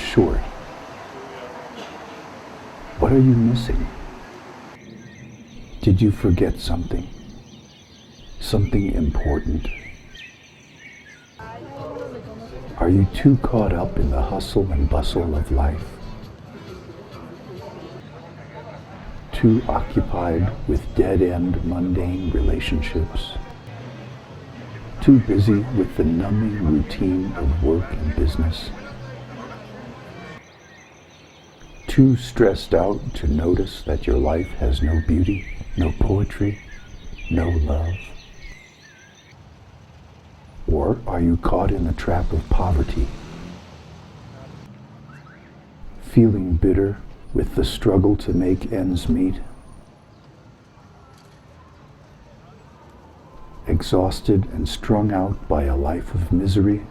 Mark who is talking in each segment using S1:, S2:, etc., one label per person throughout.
S1: short. What are you missing? Did you forget something? Something important? Are you too caught up in the hustle and bustle of life? Too occupied with dead-end mundane relationships? Too busy with the numbing routine of work and business? Too stressed out to notice that your life has no beauty, no poetry, no love? Or are you caught in the trap of poverty, feeling bitter with the struggle to make ends meet? Exhausted and strung out by a life of misery?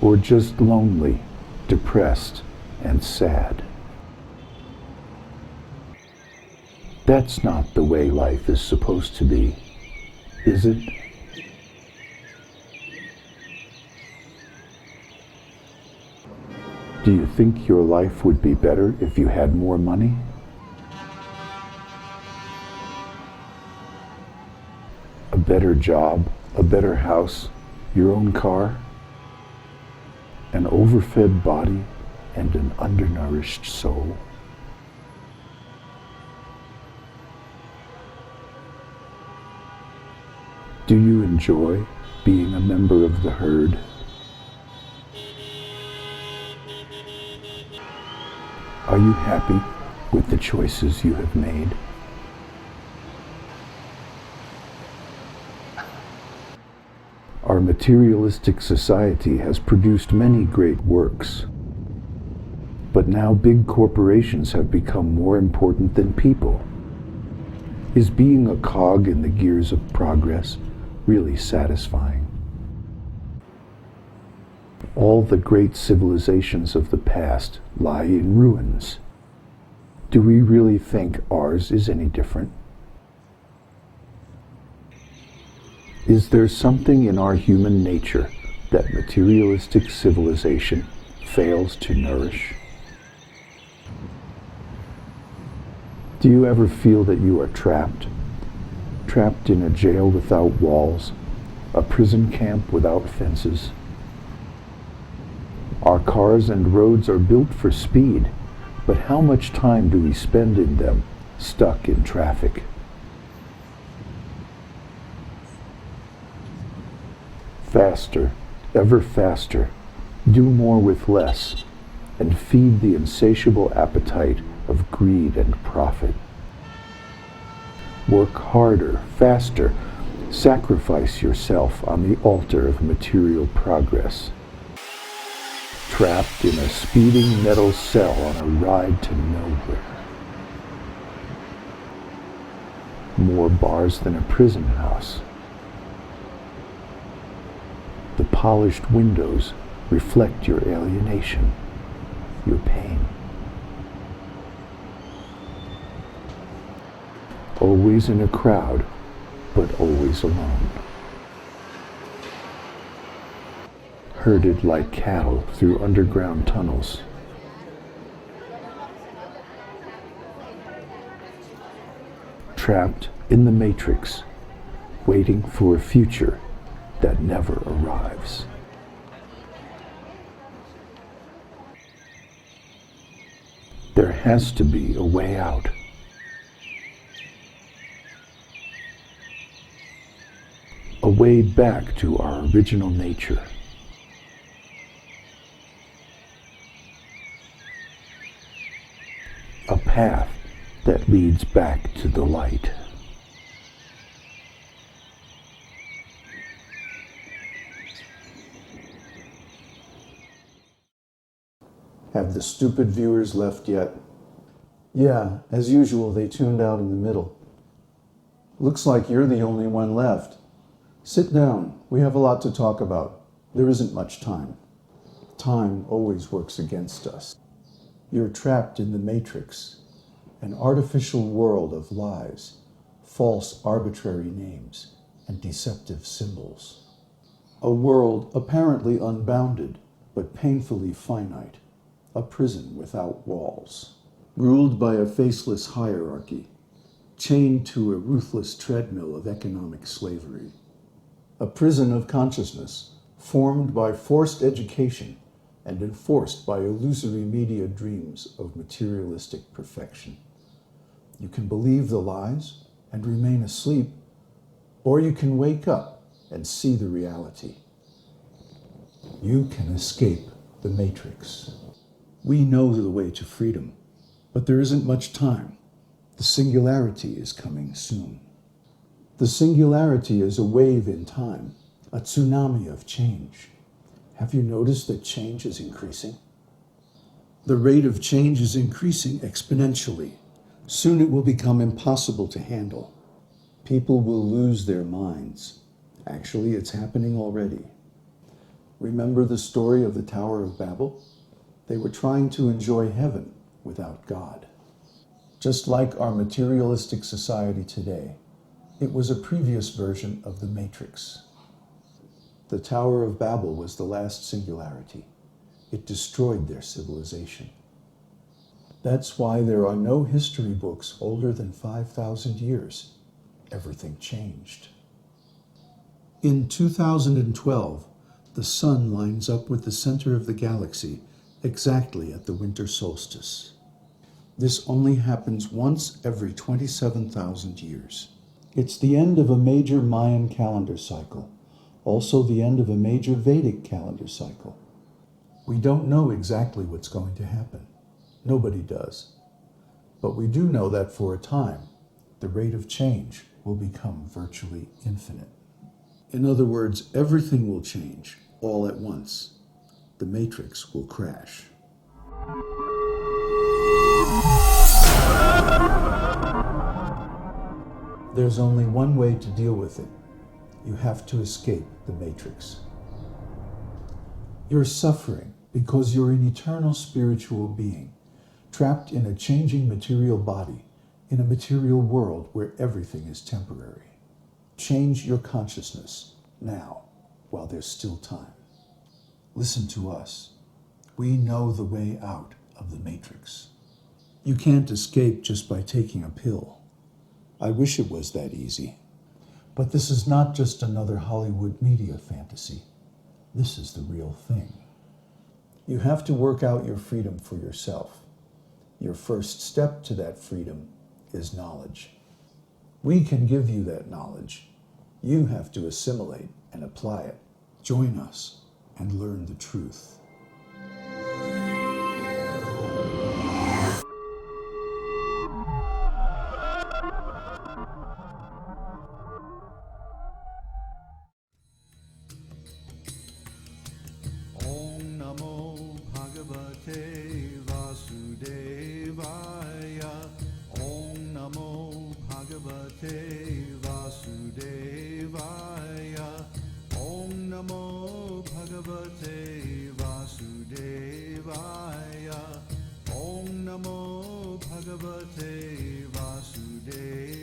S1: Or just lonely, depressed, and sad? That's not the way life is supposed to be, is it? Do you think your life would be better if you had more money? A better job, a better house, your own car? An overfed body and an undernourished soul? Do you enjoy being a member of the herd? Are you happy with the choices you have made? Our materialistic society has produced many great works, but now big corporations have become more important than people. Is being a cog in the gears of progress really satisfying? All the great civilizations of the past lie in ruins. Do we really think ours is any different? Is there something in our human nature that materialistic civilization fails to nourish? Do you ever feel that you are trapped? Trapped in a jail without walls, a prison camp without fences? Our cars and roads are built for speed, but how much time do we spend in them, stuck in traffic? Faster, ever faster, do more with less, and feed the insatiable appetite of greed and profit. Work harder, faster, sacrifice yourself on the altar of material progress. Trapped in a speeding metal cell on a ride to nowhere. More bars than a prison house. The polished windows reflect your alienation, your pain. Always in a crowd, but always alone. Herded like cattle through underground tunnels. Trapped in the matrix, waiting for a future that never arrives. There has to be a way out. A way back to our original nature. A path that leads back to the light.
S2: Have the stupid viewers left yet? Yeah, as usual, they tuned out in the middle. Looks like you're the only one left. Sit down. We have a lot to talk about. There isn't much time. Time always works against us. You're trapped in the matrix, an artificial world of lies, false arbitrary names, and deceptive symbols. A world apparently unbounded, but painfully finite. A prison without walls. Ruled by a faceless hierarchy. Chained to a ruthless treadmill of economic slavery. A prison of consciousness, formed by forced education and enforced by illusory media dreams of materialistic perfection. You can believe the lies and remain asleep, or you can wake up and see the reality. You can escape the matrix. We know the way to freedom, but there isn't much time. The singularity is coming soon. The singularity is a wave in time, a tsunami of change. Have you noticed that change is increasing? The rate of change is increasing exponentially. Soon it will become impossible to handle. People will lose their minds. Actually, it's happening already. Remember the story of the Tower of Babel? They were trying to enjoy heaven without God. Just like our materialistic society today, it was a previous version of the Matrix. The Tower of Babel was the last singularity. It destroyed their civilization. That's why there are no history books older than 5,000 years. Everything changed. In 2012, the sun lines up with the center of the galaxy exactly at the winter solstice. This only happens once every 27,000 years. It's the end of a major Mayan calendar cycle, also the end of a major Vedic calendar cycle. We don't know exactly what's going to happen. Nobody does. But we do know that for a time, the rate of change will become virtually infinite. In other words, everything will change all at once. The matrix will crash. There's only one way to deal with it. You have to escape the matrix. You're suffering because you're an eternal spiritual being, trapped in a changing material body, in a material world where everything is temporary. Change your consciousness now, while there's still time. Listen to us. We know the way out of the matrix. You can't escape just by taking a pill. I wish it was that easy. But this is not just another Hollywood media fantasy. This is the real thing. You have to work out your freedom for yourself. Your first step to that freedom is knowledge. We can give you that knowledge. You have to assimilate and apply it. Join us and learn the truth.
S3: Om Namo Bhagavate Vasudevaya. Om Namo Bhagavate Vasudevaya. Om Namo Bhagavate Vasudevaya. Om Namo Bhagavate Vasudevaya.